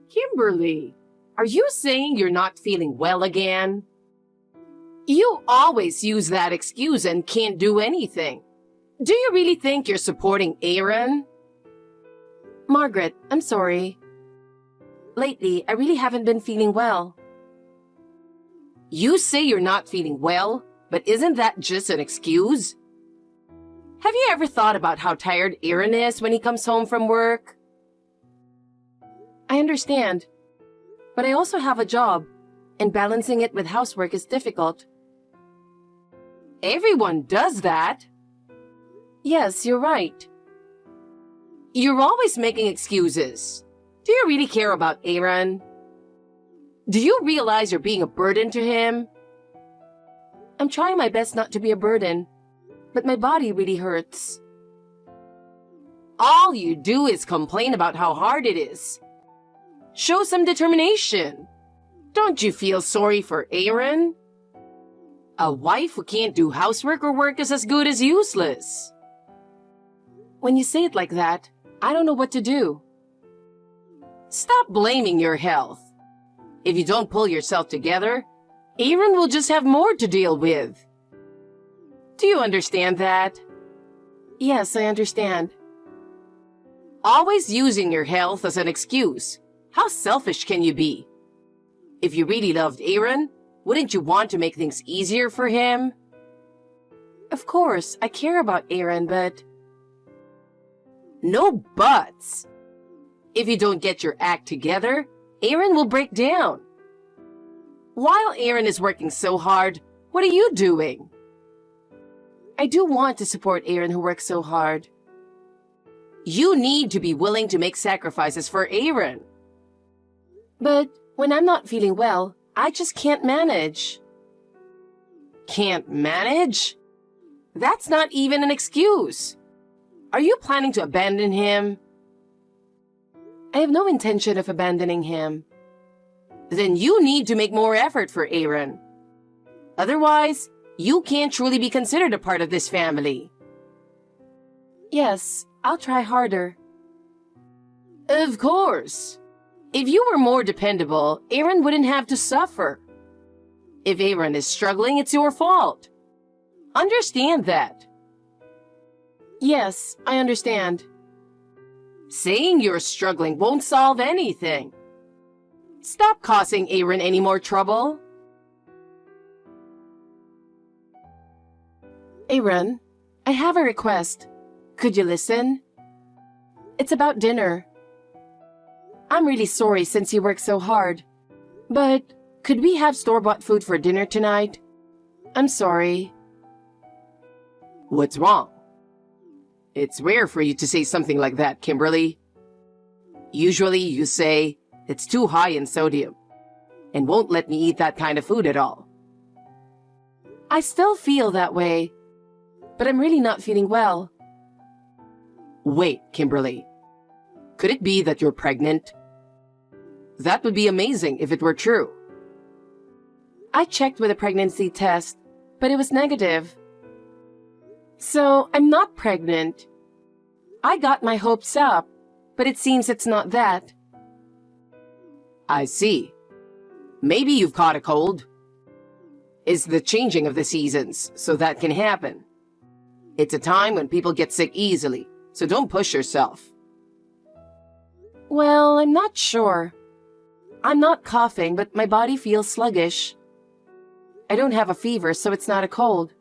Kimberly, are you saying you're not feeling well again? You always use that excuse and can't do anything. Do you really think you're supporting Aaron? Margaret, I'm sorry. Lately, I really haven't been feeling well. You say you're not feeling well, but isn't that just an excuse? Have you ever thought about how tired Aaron is when he comes home from work? I understand, but I also have a job, and balancing it with housework is difficult. Everyone does that. Yes, you're right. You're always making excuses. Do you really care about Aaron? Do you realize you're being a burden to him? I'm trying my best not to be a burden, but my body really hurts. All you do is complain about how hard it is. Show some determination. Don't you feel sorry for Aaron? A wife who can't do housework or work is as good as useless. When you say it like that, I don't know what to do. Stop blaming your health. If you don't pull yourself together, Aaron will just have more to deal with. Do you understand that? Yes, I understand. Always using your health as an excuse. How selfish can you be? If you really loved Aaron, wouldn't you want to make things easier for him? Of course, I care about Aaron, but... No buts. If you don't get your act together, Aaron will break down. While Aaron is working so hard, what are you doing? I do want to support Aaron who works so hard. You need to be willing to make sacrifices for Aaron. But when I'm not feeling well, I just can't manage. Can't manage? That's not even an excuse. Are you planning to abandon him? I have no intention of abandoning him. Then you need to make more effort for Aaron. Otherwise, you can't truly be considered a part of this family. Yes, I'll try harder. Of course. If you were more dependable, Aaron wouldn't have to suffer. If Aaron is struggling, it's your fault. Understand that. Yes, I understand. Saying you're struggling won't solve anything. Stop causing Aaron any more trouble. Aaron, I have a request. Could you listen? It's about dinner. I'm really sorry since you work so hard, but could we have store-bought food for dinner tonight? I'm sorry. What's wrong? It's rare for you to say something like that, Kimberly. Usually you say, it's too high in sodium, and won't let me eat that kind of food at all. I still feel that way, but I'm really not feeling well. Wait, Kimberly. Could it be that you're pregnant? That would be amazing if it were true. I checked with a pregnancy test, but it was negative. So, I'm not pregnant. I got my hopes up, but it seems it's not that. I see. Maybe you've caught a cold. It's the changing of the seasons, so that can happen. It's a time when people get sick easily, so don't push yourself. Well, I'm not sure. I'm not coughing, but my body feels sluggish. I don't have a fever, so it's not a cold.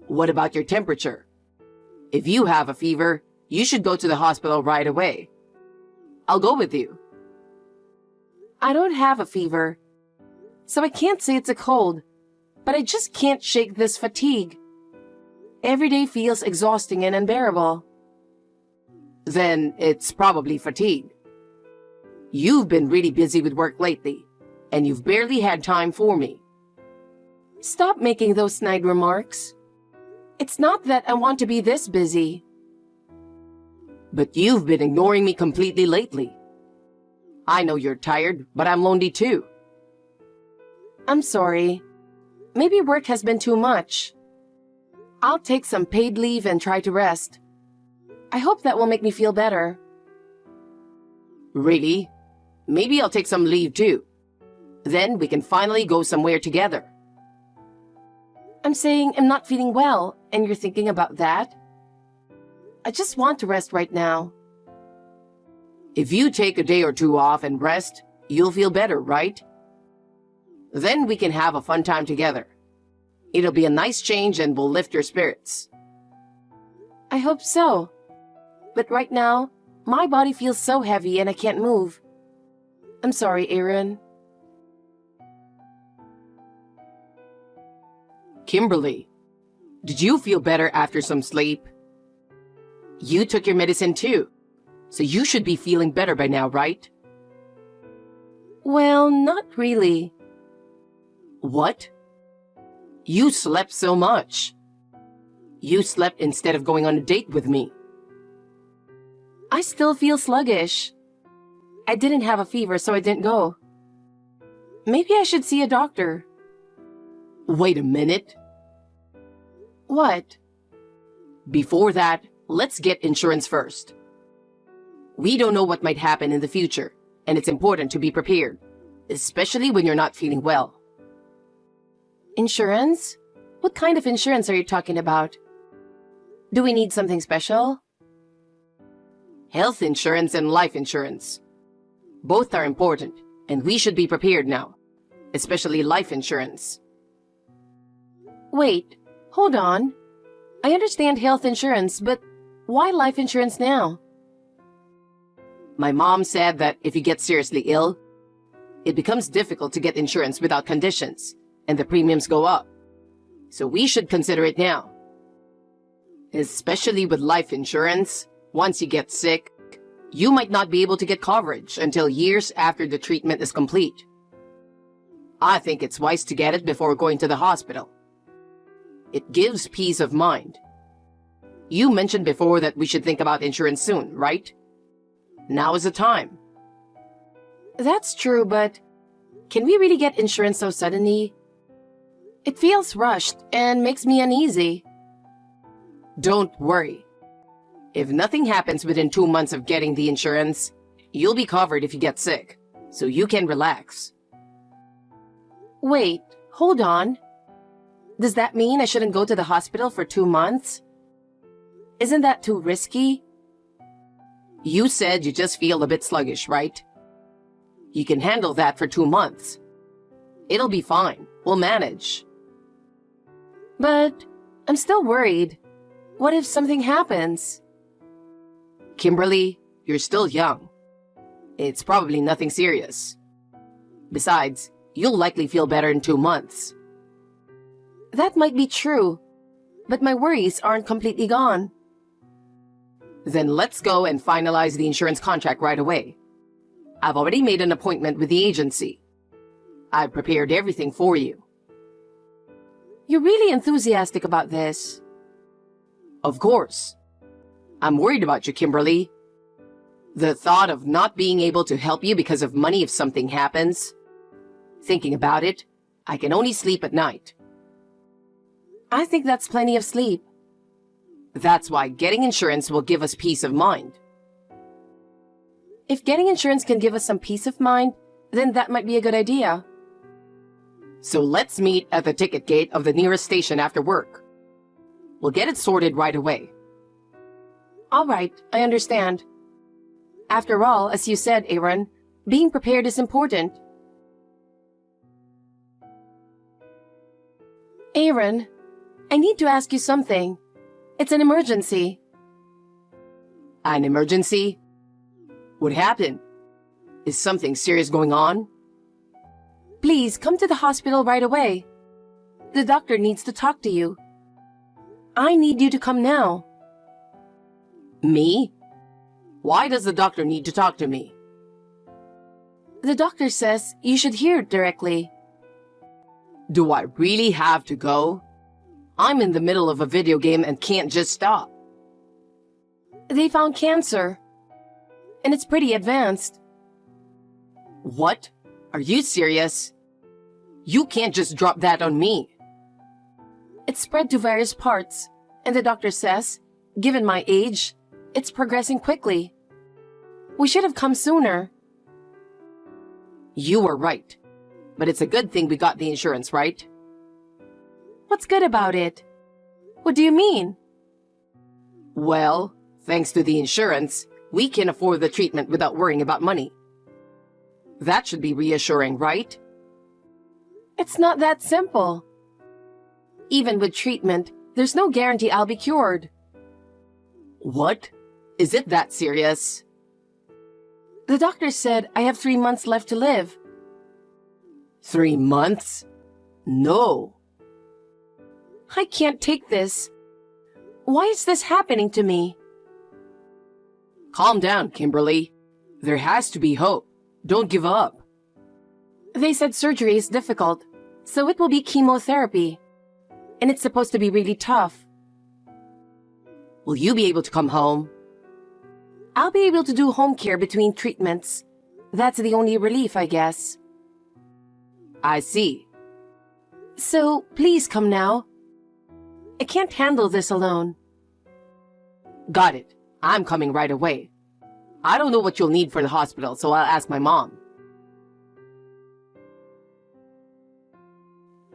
What about your temperature? If you have a fever, you should go to the hospital right away. I'll go with you. I don't have a fever, so I can't say it's a cold, but I just can't shake this fatigue. Every day feels exhausting and unbearable. Then it's probably fatigue. You've been really busy with work lately, and you've barely had time for me. Stop making those snide remarks. It's not that I want to be this busy. But you've been ignoring me completely lately. I know you're tired, but I'm lonely too. I'm sorry. Maybe work has been too much. I'll take some paid leave and try to rest. I hope that will make me feel better. Really? Maybe I'll take some leave too. Then we can finally go somewhere together. I'm saying I'm not feeling well, and you're thinking about that? I just want to rest right now. If you take a day or two off and rest, you'll feel better, right? Then we can have a fun time together. It'll be a nice change and will lift your spirits. I hope so. But right now, my body feels so heavy and I can't move. I'm sorry, Aaron. Kimberly, did you feel better after some sleep? You took your medicine too, so you should be feeling better by now, right? Well, not really. What? You slept so much. You slept instead of going on a date with me. I still feel sluggish. I didn't have a fever, so I didn't go. Maybe I should see a doctor. Wait a minute. What? Before that, let's get insurance first. We don't know what might happen in the future, and it's important to be prepared, especially when you're not feeling well. Insurance? What kind of insurance are you talking about? Do we need something special? Health insurance and life insurance. Both are important, and we should be prepared now, especially life insurance. Wait, hold on. I understand health insurance, but why life insurance now? My mom said that if you get seriously ill, it becomes difficult to get insurance without conditions, and the premiums go up. So we should consider it now. Especially with life insurance, once you get sick, you might not be able to get coverage until years after the treatment is complete. I think it's wise to get it before going to the hospital. It gives peace of mind. You mentioned before that we should think about insurance soon, right? Now is the time. That's true, but can we really get insurance so suddenly? It feels rushed and makes me uneasy. Don't worry. If nothing happens within 2 months of getting the insurance, you'll be covered if you get sick, so you can relax. Wait, hold on. Does that mean I shouldn't go to the hospital for 2 months? Isn't that too risky? You said you just feel a bit sluggish, right? You can handle that for 2 months. It'll be fine. We'll manage. But I'm still worried. What if something happens? Kimberly, you're still young. It's probably nothing serious. Besides, you'll likely feel better in 2 months. That might be true, but my worries aren't completely gone. Then let's go and finalize the insurance contract right away. I've already made an appointment with the agency. I've prepared everything for you. You're really enthusiastic about this. Of course. I'm worried about you, Kimberly. The thought of not being able to help you because of money if something happens. Thinking about it, I can only sleep at night. I think that's plenty of sleep. That's why getting insurance will give us peace of mind. If getting insurance can give us some peace of mind, then that might be a good idea. So let's meet at the ticket gate of the nearest station after work. We'll get it sorted right away. All right, I understand. After all, as you said, Aaron, being prepared is important. Aaron, I need to ask you something. It's an emergency. An emergency? What happened? Is something serious going on? Please come to the hospital right away. The doctor needs to talk to you. I need you to come now. Me? Why does the doctor need to talk to me? The doctor says you should hear it directly. Do I really have to go? I'm in the middle of a video game and can't just stop. They found cancer. And it's pretty advanced. What? Are you serious? You can't just drop that on me. It's spread to various parts, and the doctor says, given my age, it's progressing quickly. We should have come sooner. You were right. But it's a good thing we got the insurance, right? What's good about it? What do you mean? Well, thanks to the insurance, we can afford the treatment without worrying about money. That should be reassuring, right? It's not that simple. Even with treatment, there's no guarantee I'll be cured. What? Is it that serious? The doctor said I have 3 months left to live. 3 months? No. I can't take this. Why is this happening to me? Calm down, Kimberly. There has to be hope. Don't give up. They said surgery is difficult, so it will be chemotherapy. And it's supposed to be really tough. Will you be able to come home? I'll be able to do home care between treatments. That's the only relief, I guess. I see. So, please come now. I can't handle this alone. Got it. I'm coming right away. I don't know what you'll need for the hospital, so I'll ask my mom.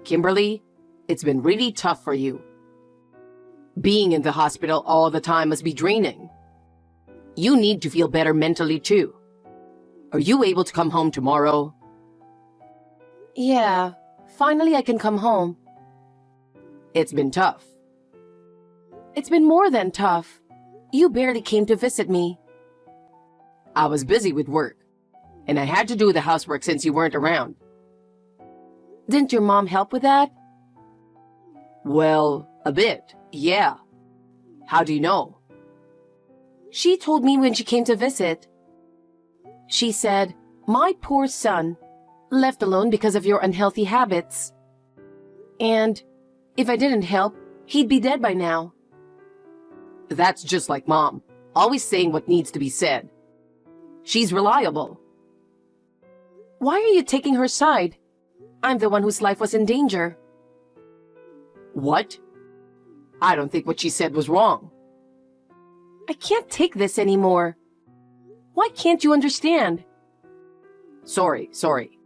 Kimberly, it's been really tough for you. Being in the hospital all the time must be draining. You need to feel better mentally too. Are you able to come home tomorrow? Yeah, finally I can come home. It's been tough. It's been more than tough. You barely came to visit me. I was busy with work, and I had to do the housework since you weren't around. Didn't your mom help with that? Well, a bit, yeah. How do you know? She told me when she came to visit. She said, "My poor son, left alone because of your unhealthy habits. And if I didn't help, he'd be dead by now." That's just like Mom, always saying what needs to be said. She's reliable. Why are you taking her side? I'm the one whose life was in danger. What? I don't think what she said was wrong. I can't take this anymore. Why can't you understand? Sorry.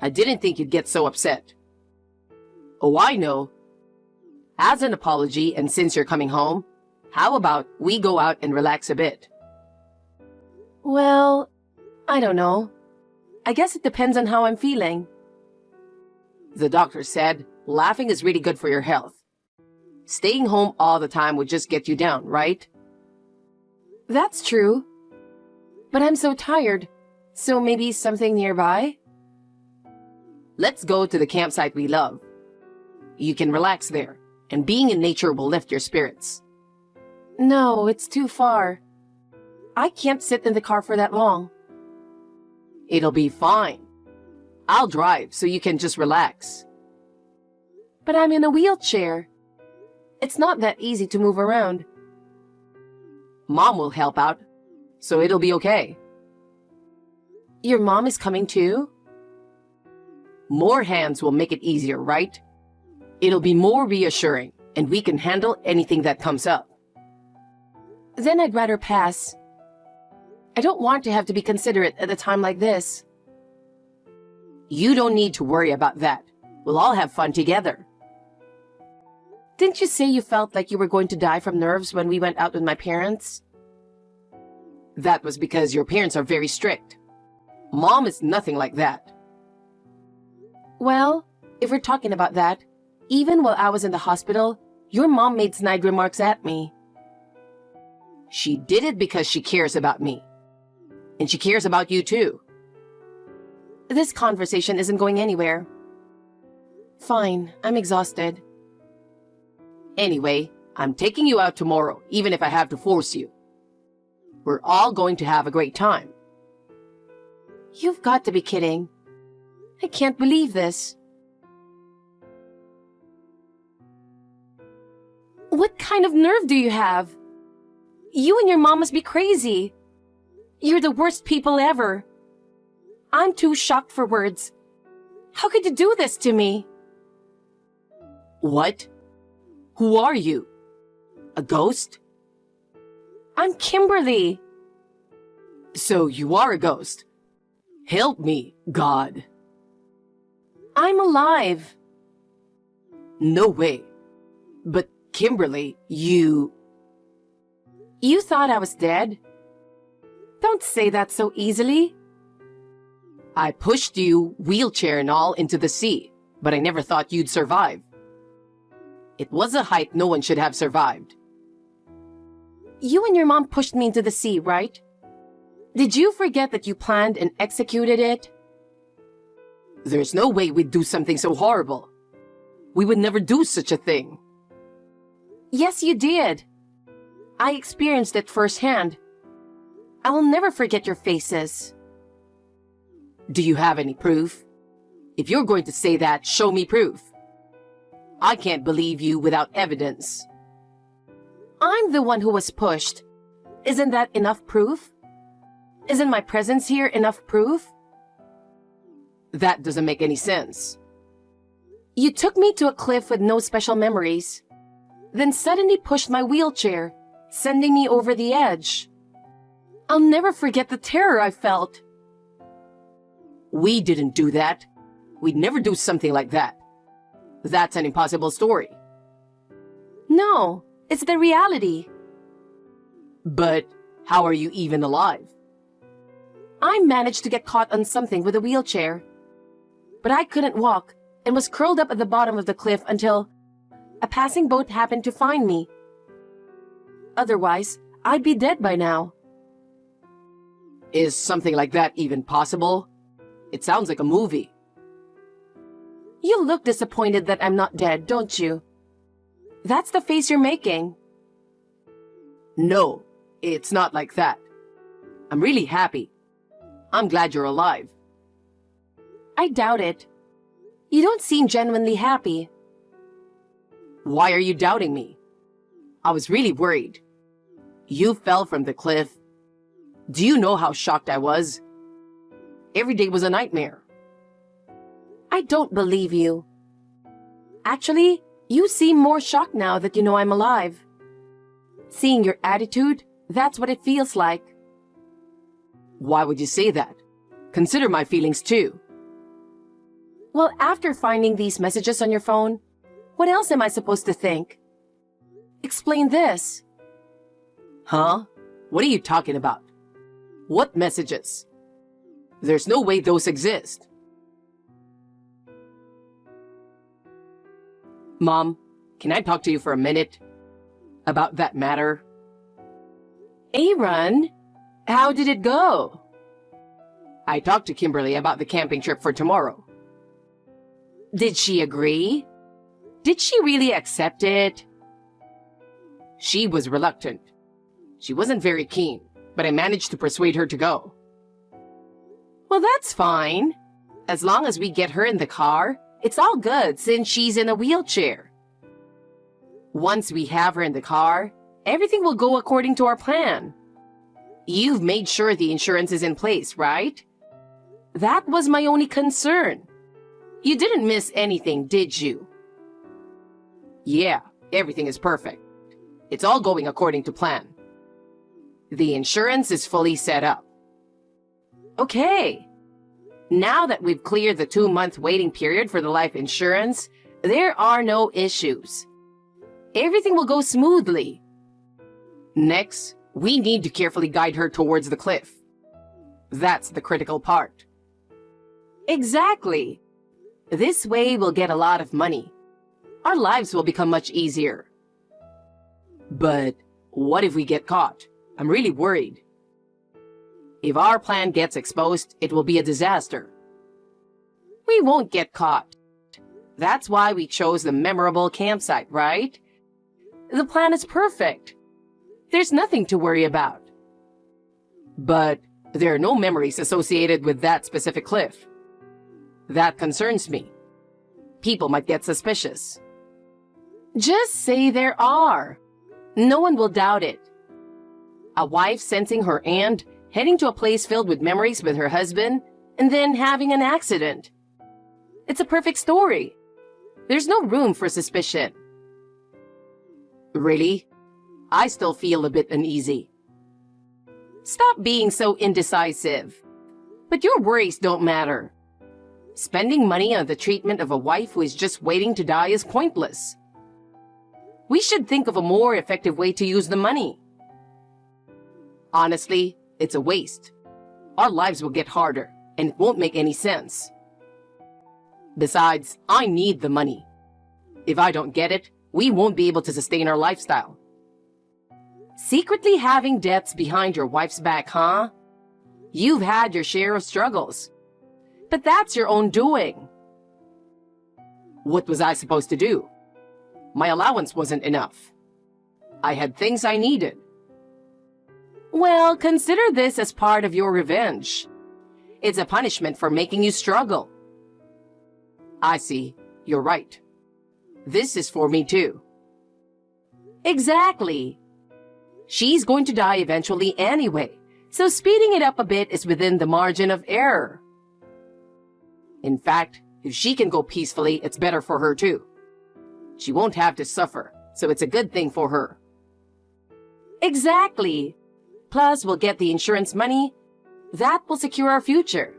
I didn't think you'd get so upset. Oh, I know. As an apology, and since you're coming home, how about we go out and relax a bit? Well, I don't know. I guess it depends on how I'm feeling. The doctor said laughing is really good for your health. Staying home all the time would just get you down, right? That's true. But I'm so tired. So maybe something nearby? Let's go to the campsite we love. You can relax there, and being in nature will lift your spirits. No, it's too far. I can't sit in the car for that long. It'll be fine. I'll drive so you can just relax. But I'm in a wheelchair. It's not that easy to move around. Mom will help out, so it'll be okay. Your mom is coming too? More hands will make it easier, right? It'll be more reassuring, and we can handle anything that comes up. Then I'd rather pass. I don't want to have to be considerate at a time like this. You don't need to worry about that. We'll all have fun together. Didn't you say you felt like you were going to die from nerves when we went out with my parents? That was because your parents are very strict. Mom is nothing like that. Well, if we're talking about that, even while I was in the hospital, your mom made snide remarks at me. She did it because she cares about me. And she cares about you too. This conversation isn't going anywhere. Fine, I'm exhausted. Anyway, I'm taking you out tomorrow, even if I have to force you. We're all going to have a great time. You've got to be kidding. I can't believe this. What kind of nerve do you have? You and your mom must be crazy. You're the worst people ever. I'm too shocked for words. How could you do this to me? What? Who are you? A ghost? I'm Kimberly. So you are a ghost. Help me, God. I'm alive. No way. But Kimberly, you thought I was dead? Don't say that so easily. I pushed you, wheelchair and all, into the sea, but I never thought you'd survive. It was a height no one should have survived. You and your mom pushed me into the sea, right? Did you forget that you planned and executed it? There's no way we'd do something so horrible. We would never do such a thing. Yes, you did. I experienced it firsthand. I will never forget your faces. Do you have any proof? If you're going to say that, show me proof. I can't believe you without evidence. I'm the one who was pushed. Isn't that enough proof? Isn't my presence here enough proof? That doesn't make any sense. You took me to a cliff with no special memories, then suddenly pushed my wheelchair, sending me over the edge. I'll never forget the terror I felt. We didn't do that. We'd never do something like that. That's an impossible story. No, it's the reality. But how are you even alive? I managed to get caught on something with a wheelchair, but I couldn't walk and was curled up at the bottom of the cliff until a passing boat happened to find me. Otherwise, I'd be dead by now. Is something like that even possible? It sounds like a movie. You look disappointed that I'm not dead, don't you? That's the face you're making. No, it's not like that. I'm really happy. I'm glad you're alive. I doubt it. You don't seem genuinely happy. Why are you doubting me? I was really worried. You fell from the cliff. Do you know how shocked I was? Every day was a nightmare. I don't believe you. Actually, you seem more shocked now that you know I'm alive. Seeing your attitude, that's what it feels like. Why would you say that? Consider my feelings too. Well, after finding these messages on your phone, what else am I supposed to think? Explain this. Huh? What are you talking about? What messages? There's no way those exist. Mom, can I talk to you for a minute? About that matter? Aaron, how did it go? I talked to Kimberly about the camping trip for tomorrow. Did she agree? Did she really accept it? She was reluctant. She wasn't very keen, but I managed to persuade her to go. Well, that's fine. As long as we get her in the car, it's all good since she's in a wheelchair. Once we have her in the car, everything will go according to our plan. You've made sure the insurance is in place, right? That was my only concern. You didn't miss anything, did you? Yeah, everything is perfect. It's all going according to plan. The insurance is fully set up. Okay. Now that we've cleared the 2-month waiting period for the life insurance, there are no issues. Everything will go smoothly. Next, we need to carefully guide her towards the cliff. That's the critical part. Exactly. This way we'll get a lot of money. Our lives will become much easier. But what if we get caught? I'm really worried. If our plan gets exposed, it will be a disaster. We won't get caught. That's why we chose the memorable campsite, right? The plan is perfect. There's nothing to worry about. But there are no memories associated with that specific cliff. That concerns me. People might get suspicious. Just say there are. No one will doubt it. A wife sensing her aunt, heading to a place filled with memories with her husband, and then having an accident. It's a perfect story. There's no room for suspicion. Really? I still feel a bit uneasy. Stop being so indecisive. But your worries don't matter. Spending money on the treatment of a wife who is just waiting to die is pointless. We should think of a more effective way to use the money. Honestly, it's a waste. Our lives will get harder, and it won't make any sense. Besides, I need the money. If I don't get it, we won't be able to sustain our lifestyle. Secretly having debts behind your wife's back, huh? You've had your share of struggles. But that's your own doing. What was I supposed to do? My allowance wasn't enough. I had things I needed. Well, consider this as part of your revenge. It's a punishment for making you struggle. I see. You're right. This is for me too. Exactly. She's going to die eventually anyway, so speeding it up a bit is within the margin of error. In fact, if she can go peacefully, it's better for her too. She won't have to suffer, so it's a good thing for her. Exactly. Plus, we'll get the insurance money. That will secure our future.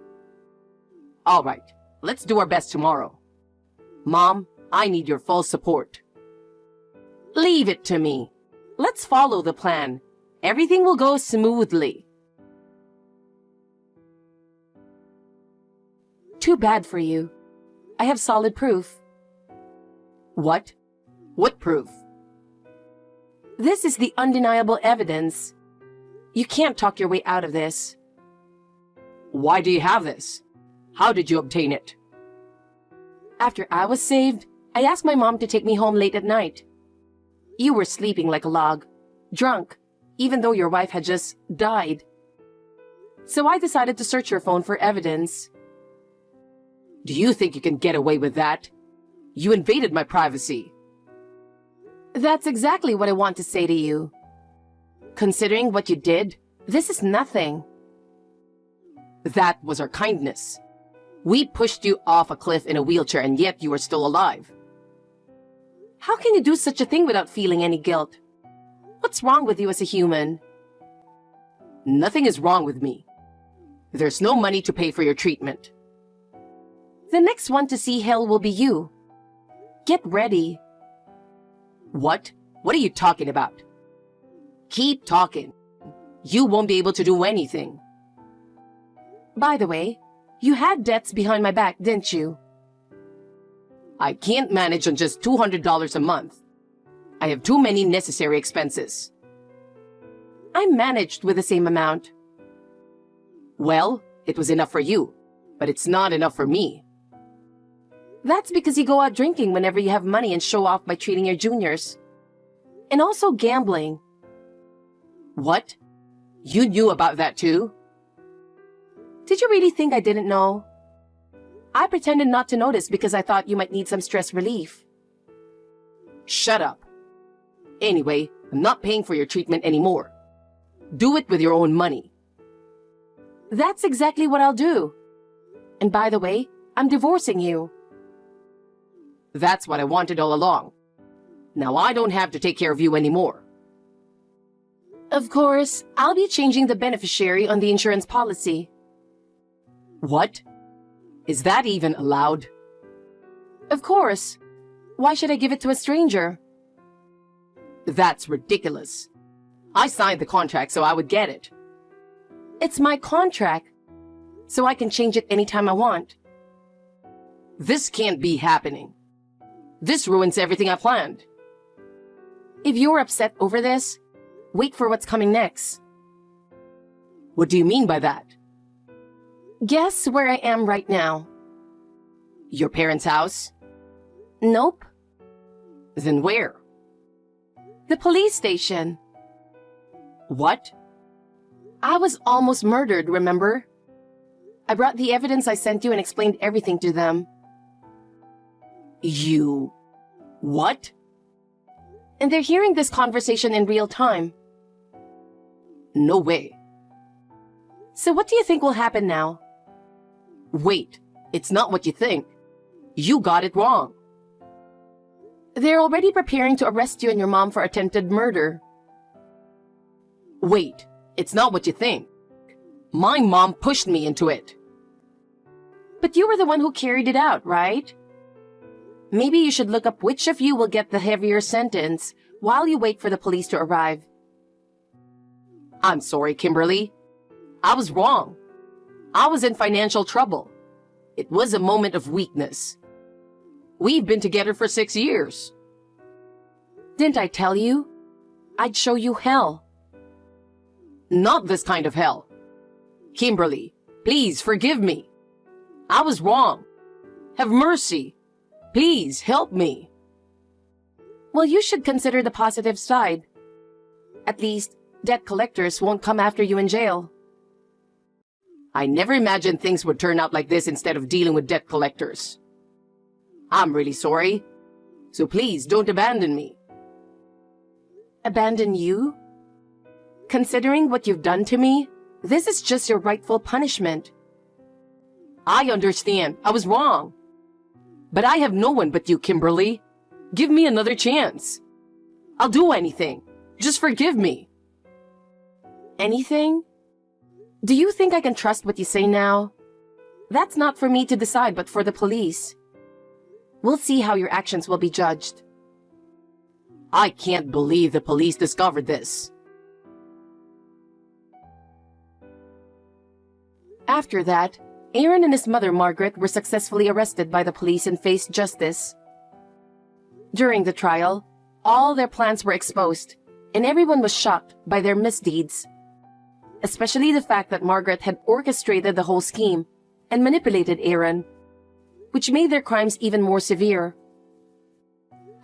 All right, let's do our best tomorrow. Mom, I need your full support. Leave it to me. Let's follow the plan. Everything will go smoothly. Too bad for you. I have solid proof. What? What proof? This is the undeniable evidence. You can't talk your way out of this. Why do you have this? How did you obtain it? After I was saved, I asked my mom to take me home late at night. You were sleeping like a log, drunk, even though your wife had just died. So I decided to search your phone for evidence. Do you think you can get away with that? You invaded my privacy. That's exactly what I want to say to you. Considering what you did, this is nothing. That was our kindness. We pushed you off a cliff in a wheelchair and yet you are still alive. How can you do such a thing without feeling any guilt? What's wrong with you as a human? Nothing is wrong with me. There's no money to pay for your treatment. The next one to see hell will be you. Get ready. What? What are you talking about? Keep talking. You won't be able to do anything. By the way, you had debts behind my back, didn't you? I can't manage on just $200 a month. I have too many necessary expenses. I managed with the same amount. Well, it was enough for you, but it's not enough for me. That's because you go out drinking whenever you have money and show off by treating your juniors. And also gambling. What? You knew about that too? Did you really think I didn't know? I pretended not to notice because I thought you might need some stress relief. Shut up. Anyway, I'm not paying for your treatment anymore. Do it with your own money. That's exactly what I'll do. And by the way, I'm divorcing you. That's what I wanted all along. Now I don't have to take care of you anymore. Of course, I'll be changing the beneficiary on the insurance policy. What? Is that even allowed? Of course. Why should I give it to a stranger? That's ridiculous. I signed the contract so I would get it. It's my contract, so I can change it anytime I want. This can't be happening. This ruins everything I planned. If you're upset over this, wait for what's coming next. What do you mean by that? Guess where I am right now. Your parents' house? Nope. Then where? The police station. What? I was almost murdered, remember? I brought the evidence I sent you and explained everything to them. You... what? And they're hearing this conversation in real time. No way. So what do you think will happen now? Wait, it's not what you think. You got it wrong. They're already preparing to arrest you and your mom for attempted murder. Wait, it's not what you think. My mom pushed me into it. But you were the one who carried it out, right? Maybe you should look up which of you will get the heavier sentence while you wait for the police to arrive. I'm sorry, Kimberly. I was wrong. I was in financial trouble. It was a moment of weakness. We've been together for 6 years. Didn't I tell you? I'd show you hell. Not this kind of hell. Kimberly, please forgive me. I was wrong. Have mercy. Please help me. Well, you should consider the positive side. At least, debt collectors won't come after you in jail. I never imagined things would turn out like this instead of dealing with debt collectors. I'm really sorry. So please don't abandon me. Abandon you? Considering what you've done to me, this is just your rightful punishment. I understand. I was wrong. But I have no one but you, Kimberly. Give me another chance. I'll do anything. Just forgive me. Anything? Do you think I can trust what you say now? That's not for me to decide, but for the police. We'll see how your actions will be judged. I can't believe the police discovered this. After that, Aaron and his mother Margaret were successfully arrested by the police and faced justice. During the trial, all their plans were exposed, and everyone was shocked by their misdeeds. Especially the fact that Margaret had orchestrated the whole scheme and manipulated Aaron, which made their crimes even more severe.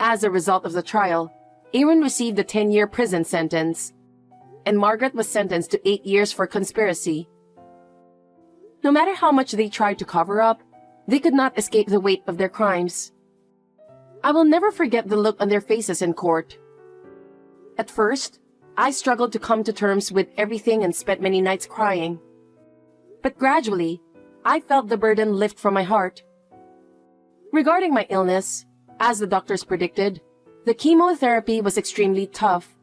As a result of the trial, Aaron received a 10-year prison sentence, and Margaret was sentenced to 8 years for conspiracy. No matter how much they tried to cover up, they could not escape the weight of their crimes. I will never forget the look on their faces in court. At first, I struggled to come to terms with everything and spent many nights crying. But gradually, I felt the burden lift from my heart. Regarding my illness, as the doctors predicted, the chemotherapy was extremely tough.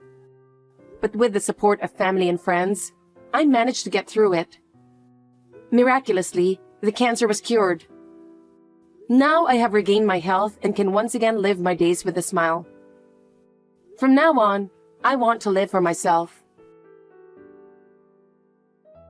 But with the support of family and friends, I managed to get through it. Miraculously, the cancer was cured. Now I have regained my health and can once again live my days with a smile. From now on, I want to live for myself.